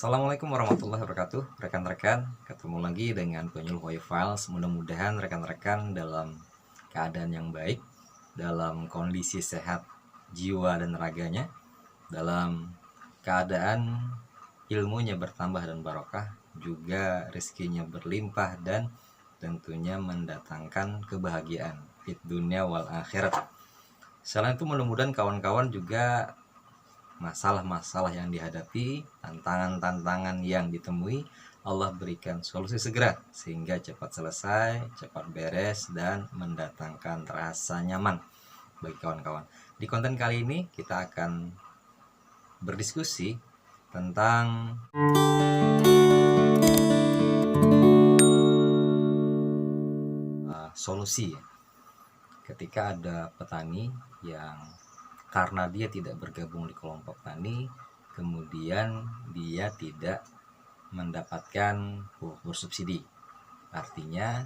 Assalamualaikum warahmatullahi wabarakatuh. Rekan-rekan, ketemu lagi dengan penyuluh Wave Files. Mudah-mudahan rekan-rekan dalam keadaan yang baik, dalam kondisi sehat jiwa dan raganya, dalam keadaan ilmunya bertambah dan barokah, juga rezekinya berlimpah dan tentunya mendatangkan kebahagiaan di dunia wal akhirat. Selain itu, mudah-mudahan kawan-kawan juga masalah-masalah yang dihadapi, tantangan-tantangan yang ditemui, Allah berikan solusi segera sehingga cepat selesai, cepat beres, dan mendatangkan rasa nyaman bagi kawan-kawan. Di konten kali ini kita akan berdiskusi tentang solusi ketika ada petani yang karena dia tidak bergabung di kelompok tani, kemudian dia tidak mendapatkan pupuk bersubsidi. Artinya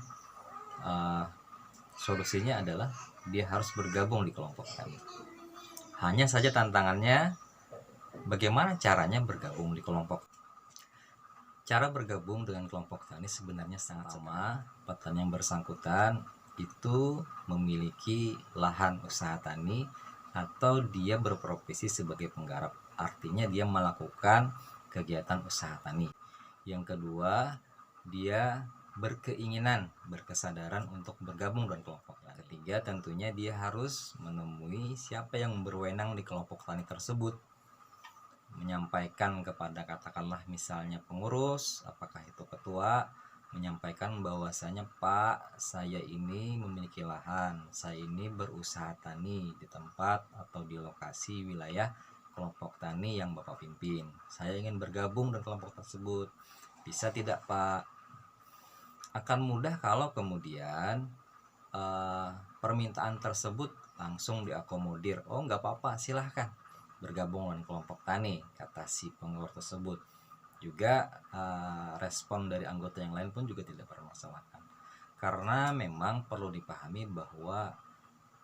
solusinya adalah dia harus bergabung di kelompok tani. Hanya saja tantangannya, bagaimana caranya bergabung di kelompok. Cara bergabung dengan kelompok tani sebenarnya sangat sama. Petani yang bersangkutan itu memiliki lahan usaha tani atau dia berprofesi sebagai penggarap. Artinya dia melakukan kegiatan usaha tani. Yang kedua, dia berkeinginan, berkesadaran untuk bergabung dengan kelompok tani. Ketiga, tentunya dia harus menemui siapa yang berwenang di kelompok tani tersebut, menyampaikan kepada katakanlah misalnya pengurus, apakah itu ketua, menyampaikan bahwasanya Pak, saya ini memiliki lahan, saya ini berusaha tani di tempat atau di lokasi wilayah kelompok tani yang Bapak pimpin. Saya ingin bergabung dengan kelompok tersebut. Bisa tidak Pak? Akan mudah kalau kemudian permintaan tersebut langsung diakomodir. Oh nggak apa-apa, silahkan bergabung dengan kelompok tani, kata si pengurus tersebut. Juga respon dari anggota yang lain pun juga tidak bermasalahkan. Karena memang perlu dipahami bahwa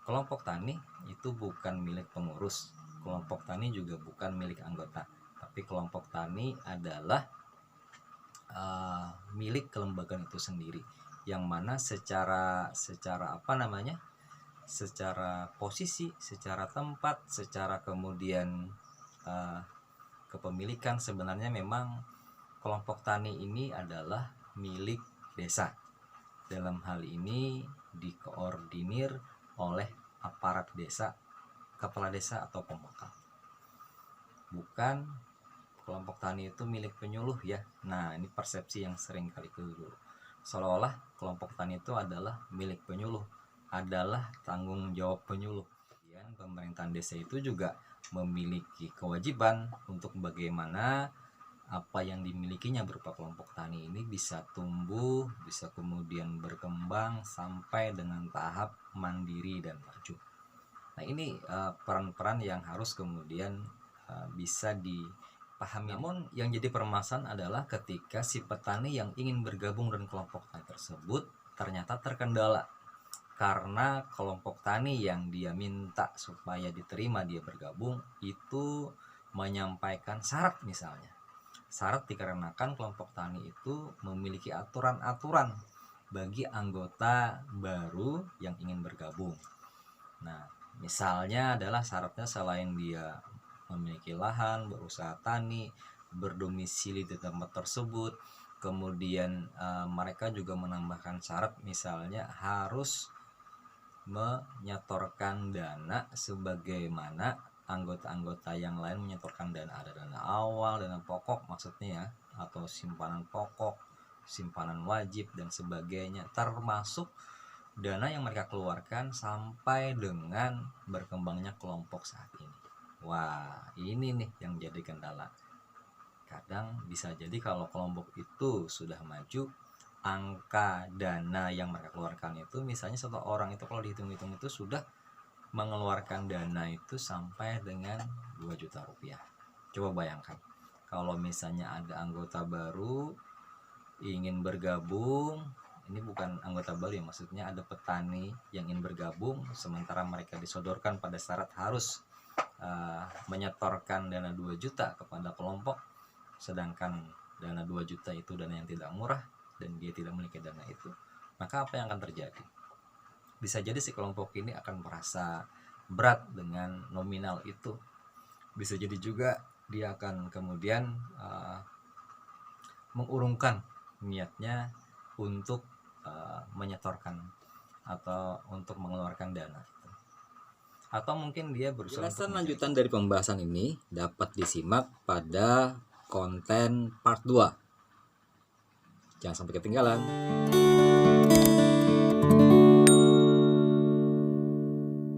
kelompok tani itu bukan milik pengurus, kelompok tani juga bukan milik anggota, tapi kelompok tani adalah milik kelembagaan itu sendiri, yang mana secara posisi, secara tempat, secara kemudian kepemilikan sebenarnya memang kelompok tani ini adalah milik desa. Dalam hal ini dikoordinir oleh aparat desa, kepala desa atau pembakar. Bukan kelompok tani itu milik penyuluh ya. Nah, ini persepsi yang sering kali keliru. Seolah-olah kelompok tani itu adalah milik penyuluh, adalah tanggung jawab penyuluh. Kemudian pemerintahan desa itu juga memiliki kewajiban untuk bagaimana apa yang dimilikinya berupa kelompok tani ini bisa tumbuh, bisa kemudian berkembang sampai dengan tahap mandiri dan maju. Nah, ini peran-peran yang harus kemudian bisa dipahami. Namun yang jadi permasalahan adalah ketika si petani yang ingin bergabung dengan kelompok tani tersebut ternyata terkendala karena kelompok tani yang dia minta supaya diterima dia bergabung itu menyampaikan syarat. Misalnya syarat dikarenakan kelompok tani itu memiliki aturan-aturan bagi anggota baru yang ingin bergabung. Nah, misalnya adalah syaratnya selain dia memiliki lahan, berusaha tani, berdomisili di tempat tersebut, kemudian mereka juga menambahkan syarat misalnya harus menyetorkan dana sebagaimana anggota-anggota yang lain menyetorkan dana. Ada dana awal, dana pokok maksudnya ya, atau simpanan pokok, simpanan wajib dan sebagainya, termasuk dana yang mereka keluarkan sampai dengan berkembangnya kelompok saat ini. Wah, ini nih yang jadi kendala. Kadang bisa jadi kalau kelompok itu sudah maju, angka dana yang mereka keluarkan itu misalnya satu orang itu kalau dihitung-hitung itu sudah mengeluarkan dana itu sampai dengan 2 juta rupiah. Coba bayangkan kalau misalnya ada anggota baru ingin bergabung, ini bukan anggota baru ya, maksudnya ada petani yang ingin bergabung sementara mereka disodorkan pada syarat harus menyetorkan dana 2 juta kepada kelompok. sedangkan dana 2 juta itu dana yang tidak murah dan dia tidak memiliki dana itu, maka apa yang akan terjadi? Bisa jadi si kelompok ini akan merasa berat dengan nominal itu. Bisa jadi juga dia akan kemudian mengurungkan niatnya untuk menyetorkan atau untuk mengeluarkan dana. Atau mungkin dia berusaha. Penjelasan lanjutan dari pembahasan ini dapat disimak pada konten part 2. Jangan sampai ketinggalan.